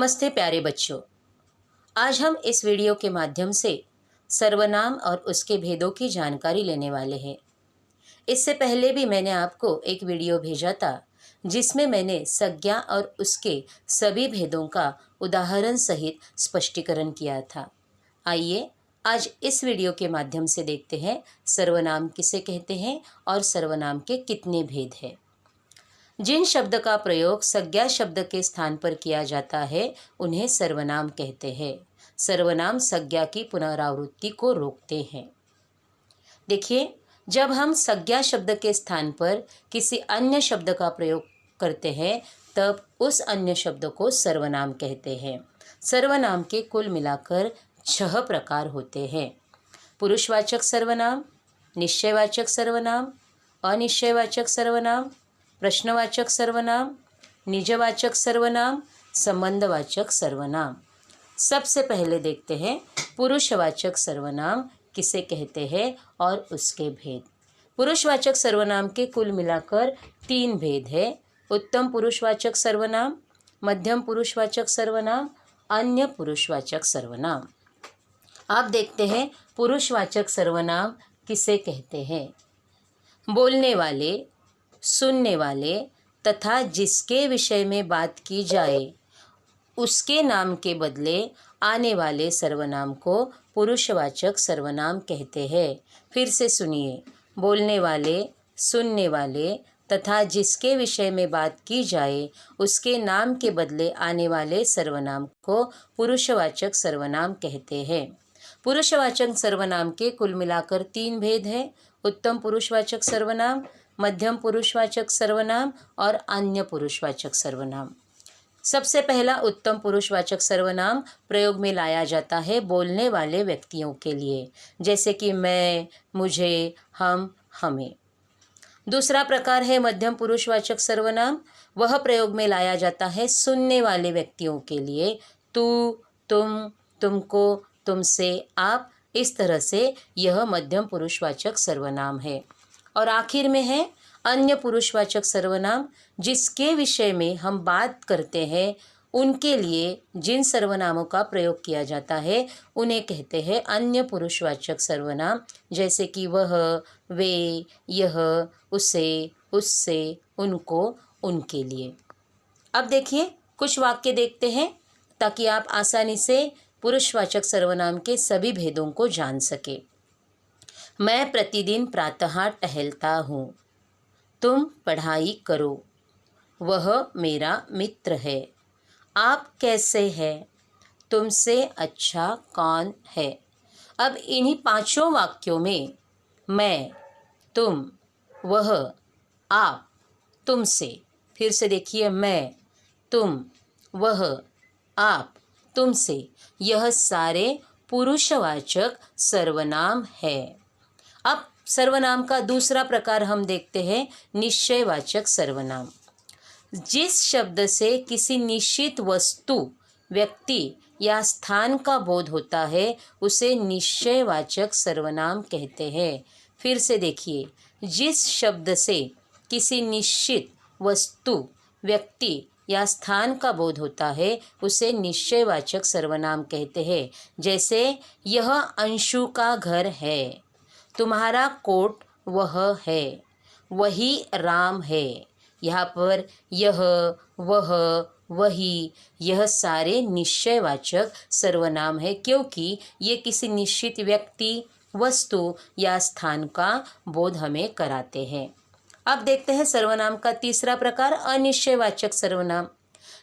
नमस्ते प्यारे बच्चों। आज हम इस वीडियो के माध्यम से सर्वनाम और उसके भेदों की जानकारी लेने वाले हैं। इससे पहले भी मैंने आपको एक वीडियो भेजा था जिसमें मैंने संज्ञा और उसके सभी भेदों का उदाहरण सहित स्पष्टीकरण किया था। आइए आज इस वीडियो के माध्यम से देखते हैं सर्वनाम किसे कहते हैं और सर्वनाम के कितने भेद हैं। जिन शब्द का प्रयोग संज्ञा शब्द के स्थान पर किया जाता है उन्हें सर्वनाम कहते हैं। सर्वनाम संज्ञा की पुनरावृत्ति को रोकते हैं। देखिए, जब हम संज्ञा शब्द के स्थान पर किसी अन्य शब्द का प्रयोग करते हैं तब उस अन्य शब्द को सर्वनाम कहते हैं। सर्वनाम के कुल मिलाकर 6 प्रकार होते हैं। पुरुषवाचक सर्वनाम, निश्चयवाचक सर्वनाम, अनिश्चयवाचक सर्वनाम, प्रश्नवाचक सर्वनाम, निजवाचक सर्वनाम, संबंधवाचक सर्वनाम। सबसे पहले देखते हैं पुरुषवाचक सर्वनाम किसे कहते हैं और उसके भेद। पुरुषवाचक सर्वनाम के कुल मिलाकर 3 भेद है। उत्तम पुरुषवाचक सर्वनाम, मध्यम पुरुषवाचक सर्वनाम, अन्य पुरुषवाचक सर्वनाम। अब देखते हैं पुरुषवाचक सर्वनाम किसे कहते हैं। बोलने वाले, सुनने वाले तथा जिसके विषय में बात की जाए उसके नाम के बदले आने वाले सर्वनाम को पुरुषवाचक सर्वनाम कहते हैं। फिर से सुनिए, बोलने वाले, सुनने वाले तथा जिसके विषय में बात की जाए उसके नाम के बदले आने वाले सर्वनाम को पुरुषवाचक सर्वनाम कहते हैं। पुरुषवाचक सर्वनाम के कुल मिलाकर 3 भेद हैं। उत्तम पुरुषवाचक सर्वनाम, मध्यम पुरुषवाचक सर्वनाम और अन्य पुरुषवाचक सर्वनाम। सबसे पहला उत्तम पुरुषवाचक सर्वनाम प्रयोग में लाया जाता है बोलने वाले व्यक्तियों के लिए, जैसे कि मैं, मुझे, हम, हमें। दूसरा प्रकार है मध्यम पुरुषवाचक सर्वनाम। वह प्रयोग में लाया जाता है सुनने वाले व्यक्तियों के लिए, तू, तुम, तुमको, तुमसे, आप। इस तरह से यह मध्यम पुरुषवाचक सर्वनाम है। और आखिर में है अन्य पुरुषवाचक सर्वनाम। जिसके विषय में हम बात करते हैं उनके लिए जिन सर्वनामों का प्रयोग किया जाता है उन्हें कहते हैं अन्य पुरुषवाचक सर्वनाम, जैसे कि वह, वे, यह, उसे, उससे, उनको, उनके लिए। अब देखिए कुछ वाक्य देखते हैं ताकि आप आसानी से पुरुषवाचक सर्वनाम के सभी भेदों को जान सके। मैं प्रतिदिन प्रातः टहलता हूँ। तुम पढ़ाई करो। वह मेरा मित्र है। आप कैसे हैं? तुमसे अच्छा कौन है? अब इन्हीं 5 वाक्यों में मैं, तुम, वह, आप, तुमसे, फिर से देखिए, मैं, तुम, वह, आप, तुमसे, यह सारे पुरुषवाचक सर्वनाम है। अब सर्वनाम का दूसरा प्रकार हम देखते हैं निश्चयवाचक सर्वनाम। जिस शब्द से किसी निश्चित वस्तु, व्यक्ति या स्थान का बोध होता है उसे निश्चयवाचक सर्वनाम कहते हैं। फिर से देखिए, जिस शब्द से किसी निश्चित वस्तु, व्यक्ति या स्थान का बोध होता है उसे निश्चयवाचक सर्वनाम कहते हैं। जैसे यह अंशु का घर है, तुम्हारा कोट वह है, वही राम है। यहाँ पर यह, वह, वही, यह सारे निश्चयवाचक सर्वनाम है क्योंकि ये किसी निश्चित व्यक्ति, वस्तु या स्थान का बोध हमें कराते हैं। अब देखते हैं सर्वनाम का तीसरा प्रकार अनिश्चयवाचक सर्वनाम।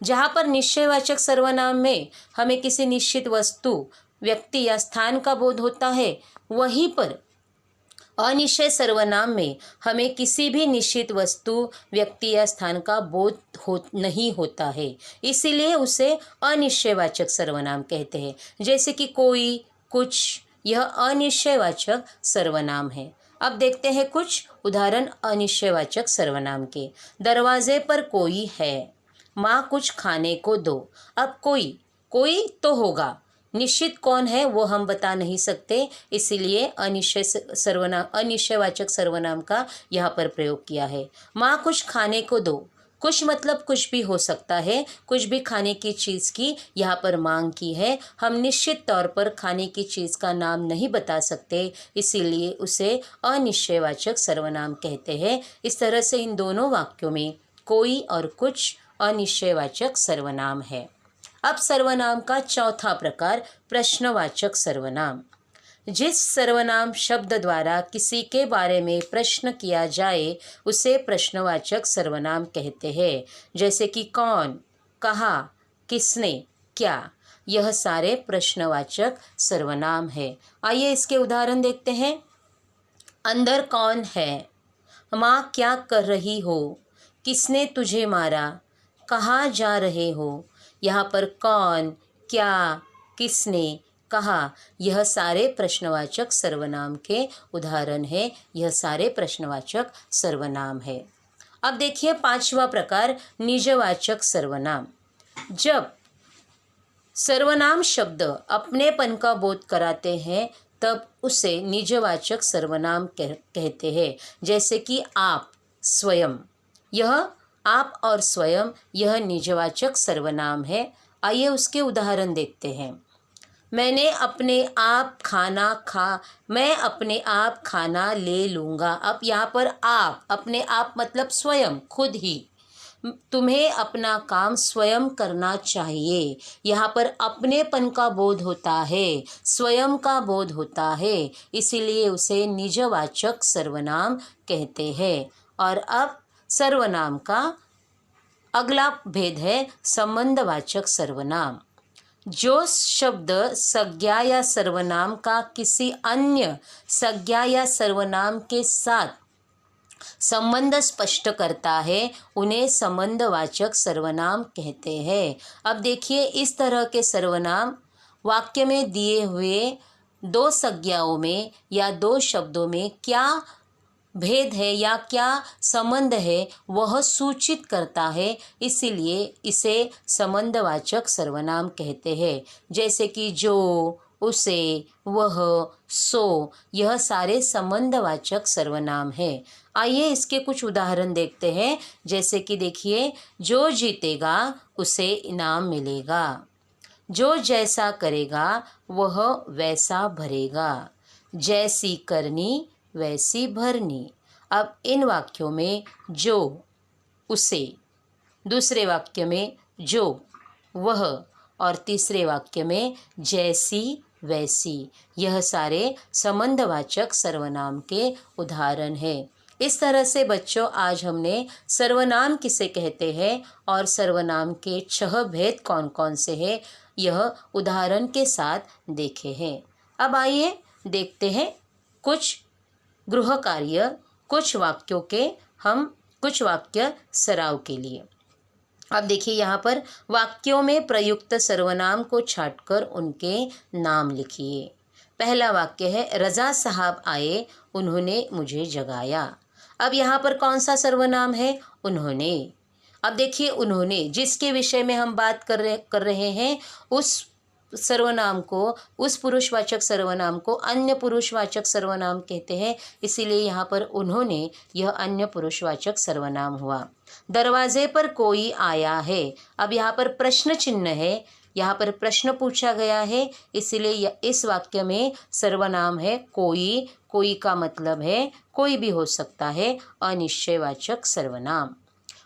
जहाँ पर निश्चयवाचक सर्वनाम में हमें किसी निश्चित वस्तु, व्यक्ति या स्थान का बोध होता है, वहीं पर अनिश्चय सर्वनाम में हमें किसी भी निश्चित वस्तु, व्यक्ति या स्थान का बोध नहीं होता है, इसीलिए उसे अनिश्चयवाचक सर्वनाम कहते हैं। जैसे कि कोई, कुछ, यह अनिश्चयवाचक सर्वनाम है। अब देखते हैं कुछ उदाहरण अनिश्चयवाचक सर्वनाम के। दरवाजे पर कोई है। माँ कुछ खाने को दो। अब कोई तो होगा, निश्चित कौन है वो हम बता नहीं सकते, इसीलिए अनिश्चयवाचक सर्वनाम का यहाँ पर प्रयोग किया है। माँ कुछ खाने को दो। कुछ मतलब कुछ भी हो सकता है, कुछ भी खाने की चीज़ की यहाँ पर मांग की है। हम निश्चित तौर पर खाने की चीज़ का नाम नहीं बता सकते, इसीलिए उसे अनिश्चयवाचक सर्वनाम कहते हैं। इस तरह से इन दोनों वाक्यों में कोई और कुछ अनिश्चयवाचक सर्वनाम है। अब सर्वनाम का चौथा प्रकार प्रश्नवाचक सर्वनाम। जिस सर्वनाम शब्द द्वारा किसी के बारे में प्रश्न किया जाए उसे प्रश्नवाचक सर्वनाम कहते हैं। जैसे कि कौन, कहा, किसने, क्या, यह सारे प्रश्नवाचक सर्वनाम है। आइए इसके उदाहरण देखते हैं। अंदर कौन है, माँ क्या कर रही हो, किसने तुझे मारा, कहाँ जा रहे हो। यहाँ पर कौन, क्या, किसने, कहा, यह सारे प्रश्नवाचक सर्वनाम के उदाहरण हैं। यह सारे प्रश्नवाचक सर्वनाम है। अब देखिए पांचवा प्रकार निजवाचक सर्वनाम। जब सर्वनाम शब्द अपनेपन का बोध कराते हैं तब उसे निजवाचक सर्वनाम कहते हैं। जैसे कि आप, स्वयं, यह आप और स्वयं यह निजवाचक सर्वनाम है। आइए उसके उदाहरण देखते हैं। मैं अपने आप खाना ले लूँगा। अब यहाँ पर आप, अपने आप मतलब स्वयं, खुद ही। तुम्हें अपना काम स्वयं करना चाहिए। यहाँ पर अपनेपन का बोध होता है, स्वयं का बोध होता है, इसीलिए उसे निजवाचक सर्वनाम कहते हैं। और अब सर्वनाम का अगला भेद है संबंधवाचक सर्वनाम। जो शब्द संज्ञा या सर्वनाम का किसी अन्य संज्ञा या सर्वनाम के साथ संबंध स्पष्ट करता है उन्हें संबंधवाचक सर्वनाम कहते हैं। अब देखिए इस तरह के सर्वनाम वाक्य में दिए हुए दो संज्ञाओं में या दो शब्दों में क्या भेद है या क्या संबंध है वह सूचित करता है, इसीलिए इसे संबंधवाचक सर्वनाम कहते हैं। जैसे कि जो, उसे, वह, सो, यह सारे संबंधवाचक सर्वनाम हैं। आइए इसके कुछ उदाहरण देखते हैं। जैसे कि देखिए, जो जीतेगा उसे इनाम मिलेगा, जो जैसा करेगा वह वैसा भरेगा, जैसी करनी वैसी भरनी। अब इन वाक्यों में जो, उसे, दूसरे वाक्य में जो, वह, और तीसरे वाक्य में जैसी वैसी, यह सारे संबंधवाचक सर्वनाम के उदाहरण हैं। इस तरह से बच्चों आज हमने सर्वनाम किसे कहते हैं और सर्वनाम के 6 भेद कौन कौन से हैं यह उदाहरण के साथ देखे हैं। अब आइए देखते हैं कुछ गृह कार्य, कुछ वाक्यों के हम कुछ वाक्य सराव के लिए। अब देखिए यहाँ पर वाक्यों में प्रयुक्त सर्वनाम को छांटकर उनके नाम लिखिए। पहला वाक्य है रज़ा साहब आए, उन्होंने मुझे जगाया। अब यहाँ पर कौन सा सर्वनाम है? उन्होंने। अब देखिए उन्होंने जिसके विषय में हम बात कर रहे हैं उस सर्वनाम को, उस पुरुषवाचक सर्वनाम को अन्य पुरुषवाचक सर्वनाम कहते हैं, इसीलिए यहाँ पर उन्होंने यह अन्य पुरुषवाचक सर्वनाम हुआ। दरवाजे पर कोई आया है। अब यहाँ पर प्रश्न चिन्ह है, यहाँ पर प्रश्न पूछा गया है, इसीलिए इस वाक्य में सर्वनाम है कोई। कोई का मतलब है कोई भी हो सकता है, अनिश्चयवाचक सर्वनाम।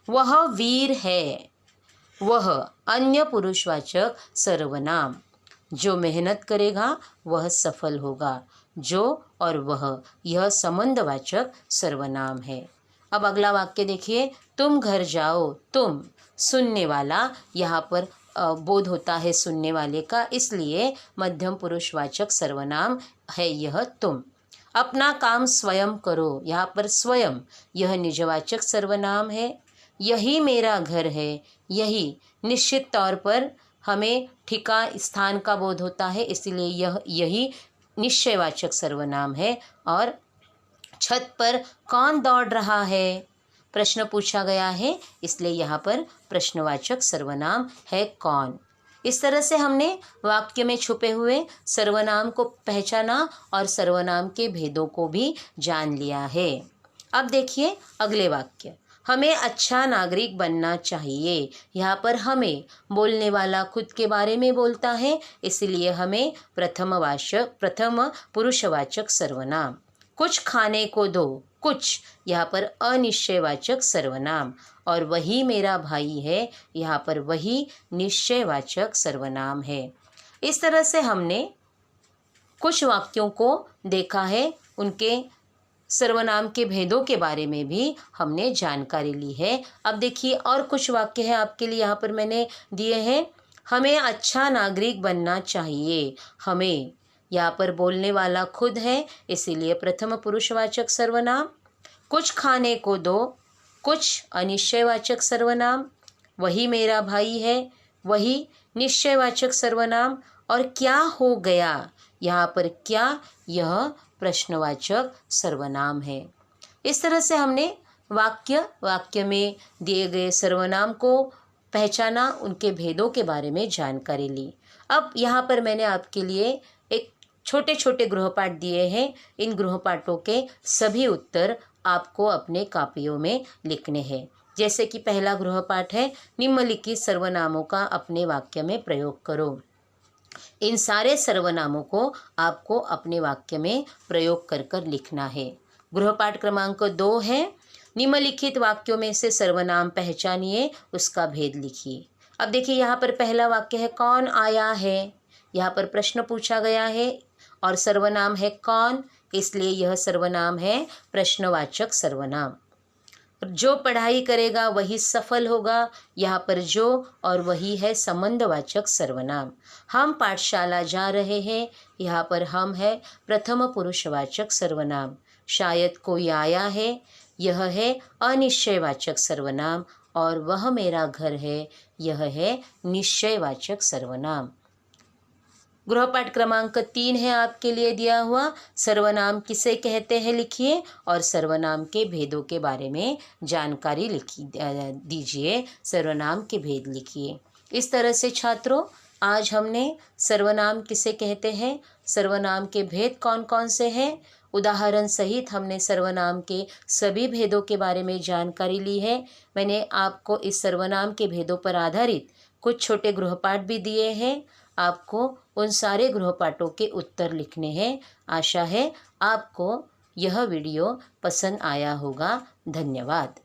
वह वीर है, वह अन्य पुरुषवाचक सर्वनाम। जो मेहनत करेगा वह सफल होगा, जो और वह यह संबंधवाचक सर्वनाम है। अब अगला वाक्य देखिए, तुम घर जाओ। तुम सुनने वाला, यहाँ पर बोध होता है सुनने वाले का, इसलिए मध्यम पुरुषवाचक सर्वनाम है यह तुम। अपना काम स्वयं करो, यहाँ पर स्वयं यह निजवाचक सर्वनाम है। यही मेरा घर है, यही निश्चित तौर पर हमें ठिकाना स्थान का बोध होता है, इसलिए यही निश्चयवाचक सर्वनाम है। और छत पर कौन दौड़ रहा है, प्रश्न पूछा गया है, इसलिए यहाँ पर प्रश्नवाचक सर्वनाम है कौन। इस तरह से हमने वाक्य में छुपे हुए सर्वनाम को पहचाना और सर्वनाम के भेदों को भी जान लिया है। अब देखिए अगले वाक्य, हमें अच्छा नागरिक बनना चाहिए। यहाँ पर हमें बोलने वाला खुद के बारे में बोलता है, इसलिए हमें प्रथम पुरुषवाचक सर्वनाम। कुछ खाने को दो, कुछ यहाँ पर अनिश्चयवाचक सर्वनाम, और वही मेरा भाई है, यहाँ पर वही निश्चयवाचक सर्वनाम है। इस तरह से हमने कुछ वाक्यों को देखा है, उनके सर्वनाम के भेदों के बारे में भी हमने जानकारी ली है। अब देखिए और कुछ वाक्य हैं आपके लिए यहाँ पर मैंने दिए हैं। हमें अच्छा नागरिक बनना चाहिए। हमें यहाँ पर बोलने वाला खुद है, इसीलिए प्रथम पुरुषवाचक सर्वनाम। कुछ खाने को दो, कुछ अनिश्चयवाचक सर्वनाम। वही मेरा भाई है, वही निश्चयवाचक सर्वनाम। और क्या हो गया, यहाँ पर क्या, यह प्रश्नवाचक सर्वनाम है। इस तरह से हमने वाक्य में दिए गए सर्वनाम को पहचाना, उनके भेदों के बारे में जानकारी ली। अब यहाँ पर मैंने आपके लिए एक छोटे छोटे गृहपाठ दिए हैं। इन गृहपाठों के सभी उत्तर आपको अपने कापियों में लिखने हैं। जैसे कि पहला गृहपाठ है, निम्नलिखित सर्वनामों का अपने वाक्य में प्रयोग करो। इन सारे सर्वनामों को आपको अपने वाक्य में प्रयोग कर कर लिखना है। गृहपाठ क्रमांक 2 है, निम्नलिखित वाक्यों में से सर्वनाम पहचानिए, उसका भेद लिखिए। अब देखिए यहाँ पर पहला वाक्य है, कौन आया है। यहाँ पर प्रश्न पूछा गया है और सर्वनाम है कौन, इसलिए यह सर्वनाम है प्रश्नवाचक सर्वनाम। जो पढ़ाई करेगा वही सफल होगा, यहाँ पर जो और वही है संबंधवाचक सर्वनाम। हम पाठशाला जा रहे हैं, यहाँ पर हम है प्रथम पुरुषवाचक सर्वनाम। शायद कोई आया है, यह है अनिश्चयवाचक सर्वनाम। और वह मेरा घर है, यह है निश्चयवाचक सर्वनाम। गृहपाठ क्रमांक 3 है आपके लिए दिया हुआ, सर्वनाम किसे कहते हैं लिखिए और सर्वनाम के भेदों के बारे में जानकारी दीजिए। सर्वनाम के भेद लिखिए। इस तरह से छात्रों, आज हमने सर्वनाम किसे कहते हैं, सर्वनाम के भेद कौन कौन से हैं, उदाहरण सहित हमने सर्वनाम के सभी भेदों के बारे में जानकारी ली है। मैंने आपको इस सर्वनाम के भेदों पर आधारित कुछ छोटे गृहपाठ भी दिए हैं। आपको उन सारे गृहपाठों के उत्तर लिखने हैं। आशा है आपको यह वीडियो पसंद आया होगा। धन्यवाद।